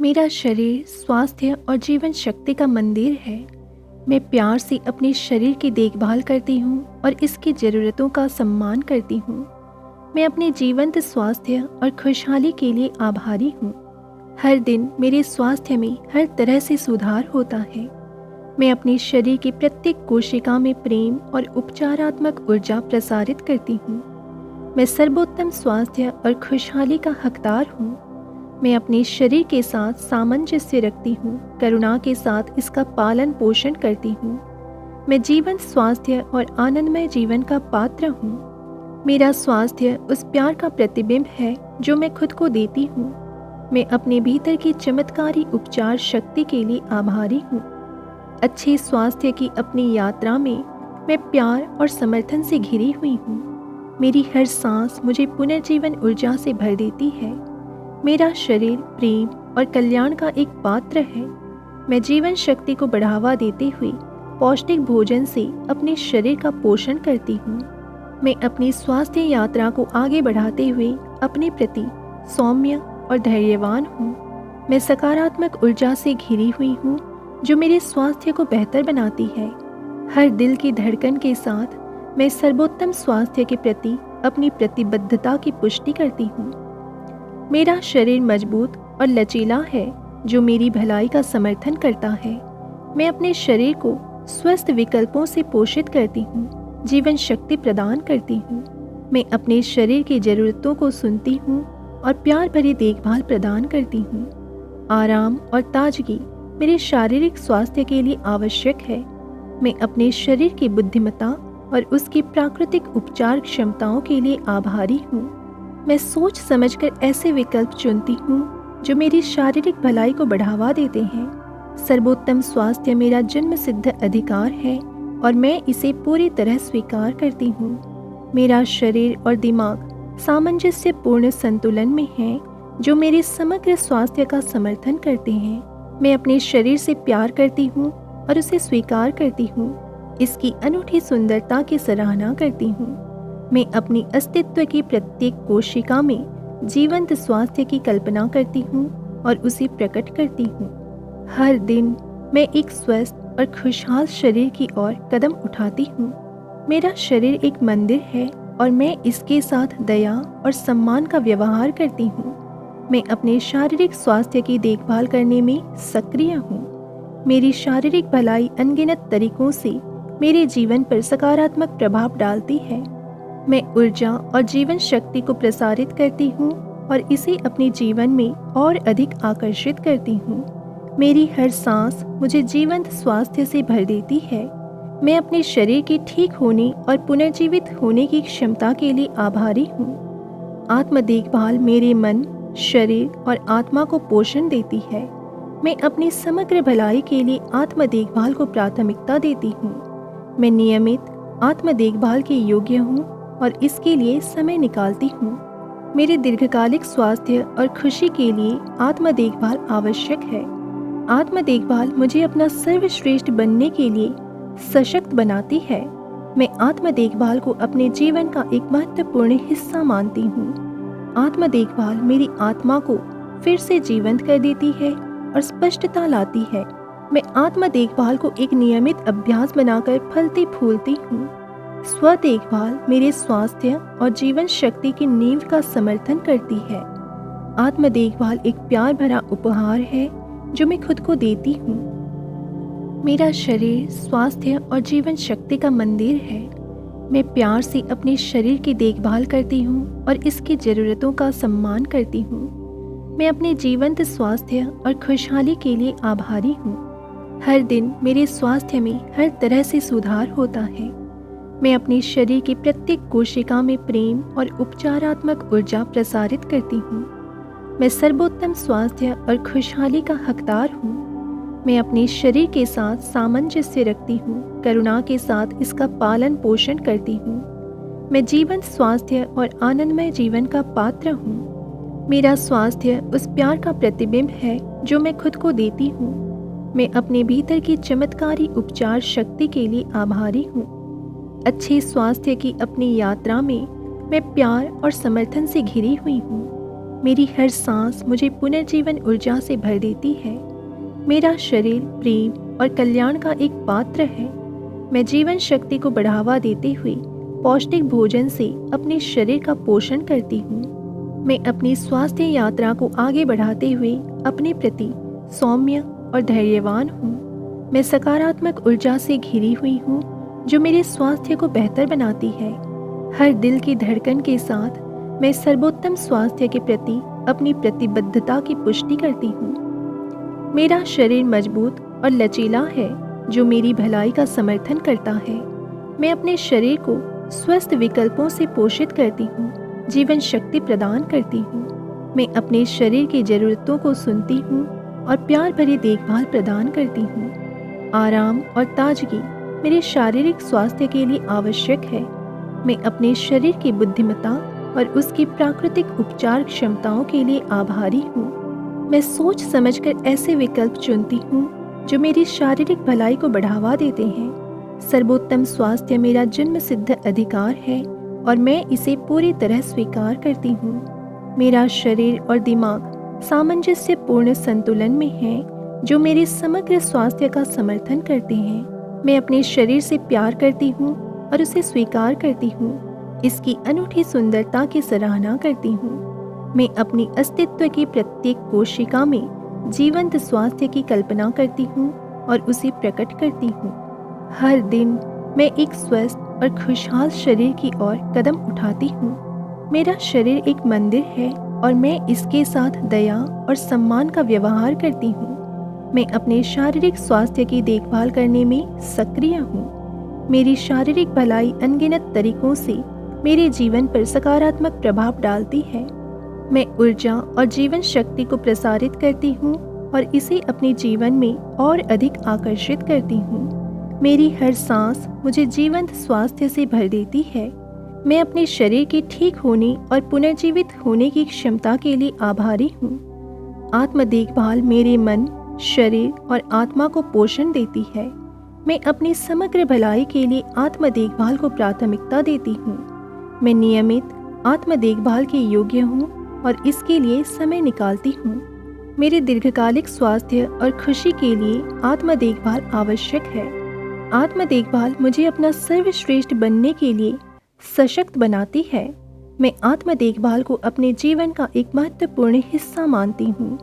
मेरा शरीर स्वास्थ्य और जीवन शक्ति का मंदिर है। मैं प्यार से अपने शरीर की देखभाल करती हूँ और इसकी ज़रूरतों का सम्मान करती हूँ। मैं अपने जीवंत स्वास्थ्य और खुशहाली के लिए आभारी हूँ। हर दिन मेरे स्वास्थ्य में हर तरह से सुधार होता है। मैं अपने शरीर की प्रत्येक कोशिका में प्रेम और उपचारात्मक ऊर्जा प्रसारित करती हूँ। मैं सर्वोत्तम स्वास्थ्य और खुशहाली का हकदार हूँ। मैं अपने शरीर के साथ सामंजस्य रखती हूँ, करुणा के साथ इसका पालन पोषण करती हूँ। मैं जीवन स्वास्थ्य और आनंदमय जीवन का पात्र हूँ। मेरा स्वास्थ्य उस प्यार का प्रतिबिंब है जो मैं खुद को देती हूँ। मैं अपने भीतर की चमत्कारी उपचार शक्ति के लिए आभारी हूँ। अच्छे स्वास्थ्य की अपनी यात्रा में मैं प्यार और समर्थन से घिरी हुई हूँ। मेरी हर सांस मुझे पुनर्जीवन ऊर्जा से भर देती है। मेरा शरीर प्रेम और कल्याण का एक पात्र है। मैं जीवन शक्ति को बढ़ावा देते हुए पौष्टिक भोजन से अपने शरीर का पोषण करती हूँ। मैं अपनी स्वास्थ्य यात्रा को आगे बढ़ाते हुए अपने प्रति सौम्य और धैर्यवान हूँ। मैं सकारात्मक ऊर्जा से घिरी हुई हूँ जो मेरे स्वास्थ्य को बेहतर बनाती है। हर दिल की धड़कन के साथ मैं सर्वोत्तम स्वास्थ्य के प्रति अपनी प्रतिबद्धता की पुष्टि करती हूँ। मेरा शरीर मजबूत और लचीला है जो मेरी भलाई का समर्थन करता है। मैं अपने शरीर को स्वस्थ विकल्पों से पोषित करती हूँ, जीवन शक्ति प्रदान करती हूँ। मैं अपने शरीर की ज़रूरतों को सुनती हूँ और प्यार भरी देखभाल प्रदान करती हूँ। आराम और ताजगी मेरे शारीरिक स्वास्थ्य के लिए आवश्यक है। मैं अपने शरीर की बुद्धिमत्ता और उसकी प्राकृतिक उपचार क्षमताओं के लिए आभारी हूँ। मैं सोच समझकर ऐसे विकल्प चुनती हूँ जो मेरी शारीरिक भलाई को बढ़ावा देते हैं। सर्वोत्तम स्वास्थ्य मेरा जन्म सिद्ध अधिकार है और मैं इसे पूरी तरह स्वीकार करती हूँ। मेरा शरीर और दिमाग सामंजस्यपूर्ण संतुलन में है जो मेरे समग्र स्वास्थ्य का समर्थन करते हैं। मैं अपने शरीर से प्यार करती हूँ और उसे स्वीकार करती हूँ। इसकी अनूठी सुंदरता की सराहना करती हूँ। मैं अपनी अस्तित्व की प्रत्येक कोशिका में जीवंत स्वास्थ्य की कल्पना करती हूँ और उसे प्रकट करती हूँ। हर दिन मैं एक स्वस्थ और खुशहाल शरीर की ओर कदम उठाती हूँ। मेरा शरीर एक मंदिर है और मैं इसके साथ दया और सम्मान का व्यवहार करती हूँ। मैं अपने शारीरिक स्वास्थ्य की देखभाल करने में सक्रिय हूँ। मेरी शारीरिक भलाई अनगिनत तरीकों से मेरे जीवन पर सकारात्मक प्रभाव डालती है। मैं ऊर्जा और जीवन शक्ति को प्रसारित करती हूँ और इसे अपने जीवन में और अधिक आकर्षित करती हूँ। मेरी हर सांस मुझे जीवंत स्वास्थ्य से भर देती है। मैं अपने शरीर के ठीक होने और पुनर्जीवित होने की क्षमता के लिए आभारी हूँ। आत्म देखभाल मेरे मन, शरीर और आत्मा को पोषण देती है। मैं अपनी समग्र भलाई के लिए आत्म देखभाल को प्राथमिकता देती हूँ। मैं नियमित आत्म देखभाल के योग्य हूँ और इसके लिए समय निकालती हूँ। मेरे दीर्घकालिक स्वास्थ्य और खुशी के लिए आत्म देखभाल आवश्यक है। आत्म देखभाल मुझे अपना सर्वश्रेष्ठ बनने के लिए सशक्त बनाती है। मैं आत्म देखभाल को अपने जीवन का एक महत्वपूर्ण हिस्सा मानती हूँ। आत्म देखभाल मेरी आत्मा को फिर से जीवंत कर देती है और स्पष्टता लाती है। मैं आत्म देखभाल को एक नियमित अभ्यास बनाकर फलती फूलती हूँ। स्व देखभाल मेरे स्वास्थ्य और जीवन शक्ति की नींव का समर्थन करती है। आत्म देखभाल एक प्यार भरा उपहार है जो मैं खुद को देती हूँ। मेरा शरीर स्वास्थ्य और जीवन शक्ति का मंदिर है। मैं प्यार से अपने शरीर की देखभाल करती हूँ और इसकी ज़रूरतों का सम्मान करती हूँ। मैं अपने जीवंत स्वास्थ्य और खुशहाली के लिए आभारी हूँ। हर दिन मेरे स्वास्थ्य में हर तरह से सुधार होता है। मैं अपने शरीर की प्रत्येक कोशिका में प्रेम और उपचारात्मक ऊर्जा प्रसारित करती हूँ। मैं सर्वोत्तम स्वास्थ्य और खुशहाली का हकदार हूँ। मैं अपने शरीर के साथ सामंजस्य रखती हूँ, करुणा के साथ इसका पालन पोषण करती हूँ। मैं जीवन स्वास्थ्य और आनंदमय जीवन का पात्र हूँ। मेरा स्वास्थ्य उस प्यार का प्रतिबिंब है जो मैं खुद को देती हूँ। मैं अपने भीतर की चमत्कारी उपचार शक्ति के लिए आभारी हूँ। अच्छे स्वास्थ्य की अपनी यात्रा में मैं प्यार और समर्थन से घिरी हुई हूँ। मेरी हर सांस मुझे पुनर्जीवन ऊर्जा से भर देती है। मेरा शरीर प्रेम और कल्याण का एक पात्र है। मैं जीवन शक्ति को बढ़ावा देते हुए पौष्टिक भोजन से अपने शरीर का पोषण करती हूँ। मैं अपनी स्वास्थ्य यात्रा को आगे बढ़ाते हुए अपने प्रति सौम्य और धैर्यवान हूँ। मैं सकारात्मक ऊर्जा से घिरी हुई हूँ जो मेरे स्वास्थ्य को बेहतर बनाती है। हर दिल की धड़कन के साथ मैं सर्वोत्तम स्वास्थ्य के प्रति अपनी प्रतिबद्धता की पुष्टि करती हूँ। मेरा शरीर मजबूत और लचीला है जो मेरी भलाई का समर्थन करता है। मैं अपने शरीर को स्वस्थ विकल्पों से पोषित करती हूँ, जीवन शक्ति प्रदान करती हूँ। मैं अपने शरीर की ज़रूरतों को सुनती हूँ और प्यार भरी देखभाल प्रदान करती हूँ। आराम और ताजगी मेरे शारीरिक स्वास्थ्य के लिए आवश्यक है। मैं अपने शरीर की बुद्धिमत्ता और उसकी प्राकृतिक उपचार क्षमताओं के लिए आभारी हूँ। मैं सोच समझकर ऐसे विकल्प चुनती हूँ जो मेरी शारीरिक भलाई को बढ़ावा देते हैं। सर्वोत्तम स्वास्थ्य मेरा जन्म सिद्ध अधिकार है और मैं इसे पूरी तरह स्वीकार करती हूँ। मेरा शरीर और दिमाग सामंजस्यपूर्ण संतुलन में है जो मेरे समग्र स्वास्थ्य का समर्थन करते हैं। मैं अपने शरीर से प्यार करती हूँ और उसे स्वीकार करती हूँ। इसकी अनूठी सुंदरता की सराहना करती हूँ। मैं अपनी अस्तित्व की प्रत्येक कोशिका में जीवंत स्वास्थ्य की कल्पना करती हूँ और उसे प्रकट करती हूँ। हर दिन मैं एक स्वस्थ और खुशहाल शरीर की ओर कदम उठाती हूँ। मेरा शरीर एक मंदिर है और मैं इसके साथ दया और सम्मान का व्यवहार करती हूँ। मैं अपने शारीरिक स्वास्थ्य की देखभाल करने में सक्रिय हूँ। मेरी शारीरिक भलाई अनगिनत तरीकों से मेरे जीवन पर सकारात्मक प्रभाव डालती है। मैं ऊर्जा और जीवन शक्ति को प्रसारित करती हूँ और इसे अपने जीवन में और अधिक आकर्षित करती हूँ। मेरी हर सांस मुझे जीवंत स्वास्थ्य से भर देती है। मैं अपने शरीर के ठीक होने और पुनर्जीवित होने की क्षमता के लिए आभारी हूँ। आत्म देखभाल मेरे मन, शरीर और आत्मा को पोषण देती है। मैं अपनी समग्र भलाई के लिए आत्म देखभाल को प्राथमिकता देती हूँ। मैं नियमित आत्म देखभाल के योग्य हूँ और इसके लिए समय निकालती हूँ। मेरे दीर्घकालिक स्वास्थ्य और खुशी के लिए आत्म देखभाल आवश्यक है। आत्म देखभाल मुझे अपना सर्वश्रेष्ठ बनने के लिए सशक्त बनाती है। मैं आत्म देखभाल को अपने जीवन का एक महत्वपूर्ण हिस्सा मानती हूँ।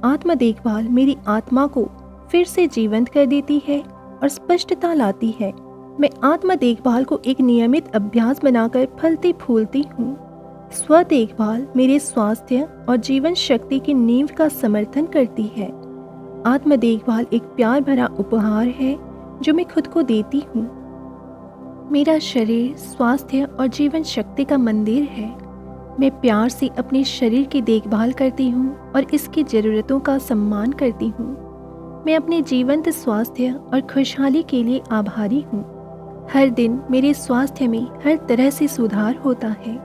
आत्म देखभाल मेरी आत्मा को फिर से जीवंत कर देती है और स्पष्टता लाती है। मैं आत्म देखभाल को एक नियमित अभ्यास बनाकर फलती फूलती हूँ। स्व देखभाल मेरे स्वास्थ्य और जीवन शक्ति की नींव का समर्थन करती है। आत्म देखभाल एक प्यार भरा उपहार है जो मैं खुद को देती हूँ। मेरा शरीर स्वास्थ्य और जीवन शक्ति का मंदिर है। मैं प्यार से अपने शरीर की देखभाल करती हूँ और इसकी ज़रूरतों का सम्मान करती हूँ। मैं अपने जीवंत स्वास्थ्य और खुशहाली के लिए आभारी हूँ। हर दिन मेरे स्वास्थ्य में हर तरह से सुधार होता है।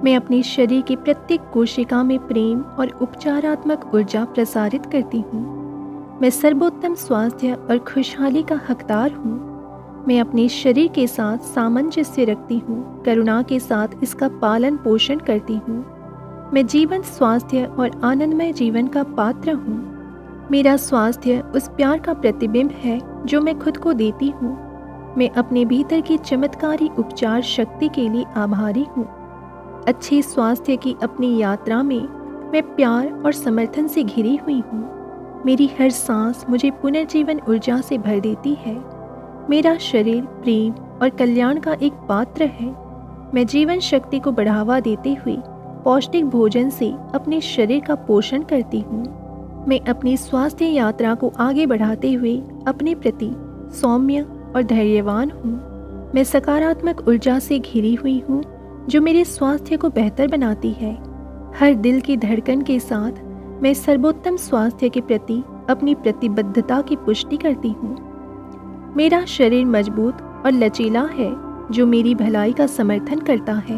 मैं अपने शरीर की प्रत्येक कोशिका में प्रेम और उपचारात्मक ऊर्जा प्रसारित करती हूँ। मैं सर्वोत्तम स्वास्थ्य और खुशहाली का हकदार हूँ। मैं अपने शरीर के साथ सामंजस्य रखती हूँ, करुणा के साथ इसका पालन पोषण करती हूँ। मैं जीवंत स्वास्थ्य और आनंदमय जीवन का पात्र हूँ। मेरा स्वास्थ्य उस प्यार का प्रतिबिंब है जो मैं खुद को देती हूँ। मैं अपने भीतर की चमत्कारी उपचार शक्ति के लिए आभारी हूँ। अच्छे स्वास्थ्य की अपनी यात्रा में मैं प्यार और समर्थन से घिरी हुई हूँ। मेरी हर सांस मुझे पुनर्जीवन ऊर्जा से भर देती है। मेरा शरीर प्रेम और कल्याण का एक पात्र है। मैं जीवन शक्ति को बढ़ावा देते हुए पौष्टिक भोजन से अपने शरीर का पोषण करती हूँ। मैं अपनी स्वास्थ्य यात्रा को आगे बढ़ाते हुए अपने प्रति सौम्य और धैर्यवान हूँ। मैं सकारात्मक ऊर्जा से घिरी हुई हूँ जो मेरे स्वास्थ्य को बेहतर बनाती है। हर दिल की धड़कन के साथ मैं सर्वोत्तम स्वास्थ्य के प्रति अपनी प्रतिबद्धता की पुष्टि करती हूँ। मेरा शरीर मजबूत और लचीला है जो मेरी भलाई का समर्थन करता है।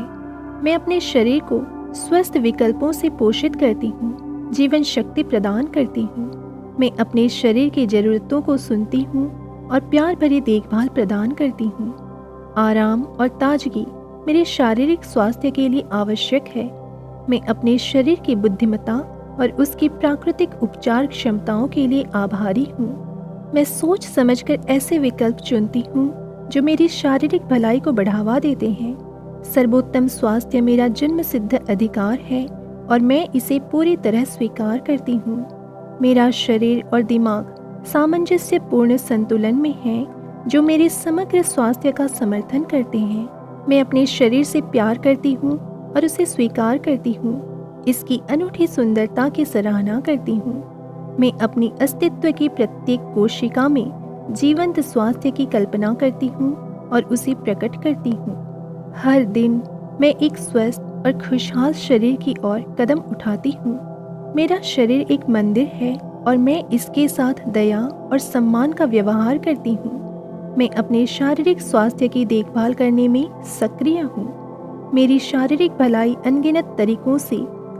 मैं अपने शरीर को स्वस्थ विकल्पों से पोषित करती हूँ, जीवन शक्ति प्रदान करती हूँ। मैं अपने शरीर की ज़रूरतों को सुनती हूँ और प्यार भरी देखभाल प्रदान करती हूँ। आराम और ताजगी मेरे शारीरिक स्वास्थ्य के लिए आवश्यक है। मैं अपने शरीर की बुद्धिमत्ता और उसकी प्राकृतिक उपचार क्षमताओं के लिए आभारी हूँ। मैं सोच समझकर ऐसे विकल्प चुनती हूँ जो मेरी शारीरिक भलाई को बढ़ावा देते हैं। सर्वोत्तम स्वास्थ्य मेरा जन्म सिद्ध अधिकार है और मैं इसे पूरी तरह स्वीकार करती हूँ। मेरा शरीर और दिमाग सामंजस्यपूर्ण संतुलन में है जो मेरे समग्र स्वास्थ्य का समर्थन करते हैं। मैं अपने शरीर से प्यार करती हूँ और उसे स्वीकार करती हूँ। इसकी अनूठी सुंदरता की सराहना करती हूँ। मैं अपनी अस्तित्व की प्रत्येक कोशिका में जीवंत स्वास्थ्य की कल्पना करती हूँ और उसे प्रकट करती हूँ। हर दिन मैं एक स्वस्थ और खुशहाल शरीर की ओर कदम उठाती हूँ। मेरा शरीर एक मंदिर है और मैं इसके साथ दया और सम्मान का व्यवहार करती हूँ। मैं अपने शारीरिक स्वास्थ्य की देखभाल करने में सक्रिय हूँ। मेरी शारीरिक भलाई अनगिनत तरीकों से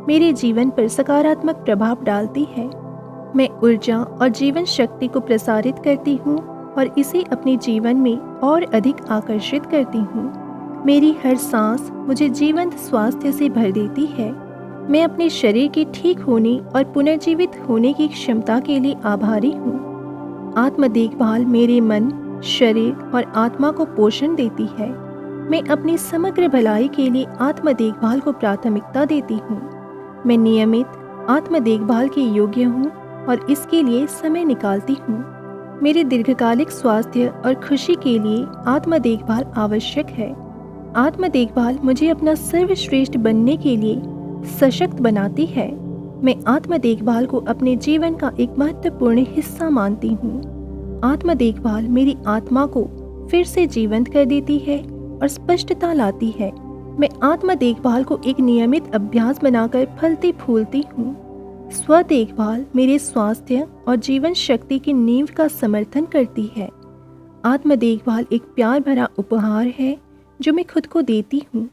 मेरे जीवन पर सकारात्मक प्रभाव डालती है। मैं ऊर्जा और जीवन शक्ति को प्रसारित करती हूँ और इसे अपने जीवन में और अधिक आकर्षित करती हूँ। मेरी हर सांस मुझे जीवंत स्वास्थ्य से भर देती है। मैं अपने शरीर के ठीक होने और पुनर्जीवित होने की क्षमता के लिए आभारी हूँ। आत्म देखभाल मेरे मन, शरीर और आत्मा को पोषण देती है। मैं अपनी समग्र भलाई के लिए आत्म देखभाल को प्राथमिकता देती हूँ। मैं नियमित आत्म देखभाल के योग्य हूँ और इसके लिए समय निकालती हूँ। मेरे दीर्घकालिक स्वास्थ्य और खुशी के लिए आत्म देखभाल आवश्यक है। आत्म देखभाल मुझे अपना सर्वश्रेष्ठ बनने के लिए सशक्त बनाती है। मैं आत्म देखभाल को अपने जीवन का एक महत्वपूर्ण हिस्सा मानती हूँ। आत्म देखभाल मेरी आत्मा को फिर से जीवंत कर देती है और स्पष्टता लाती है। मैं आत्म देखभाल को एक नियमित अभ्यास बनाकर फलती फूलती हूँ। स्व देखभाल मेरे स्वास्थ्य और जीवन शक्ति की नींव का समर्थन करती है। आत्म देखभाल एक प्यार भरा उपहार है जो मैं खुद को देती हूँ।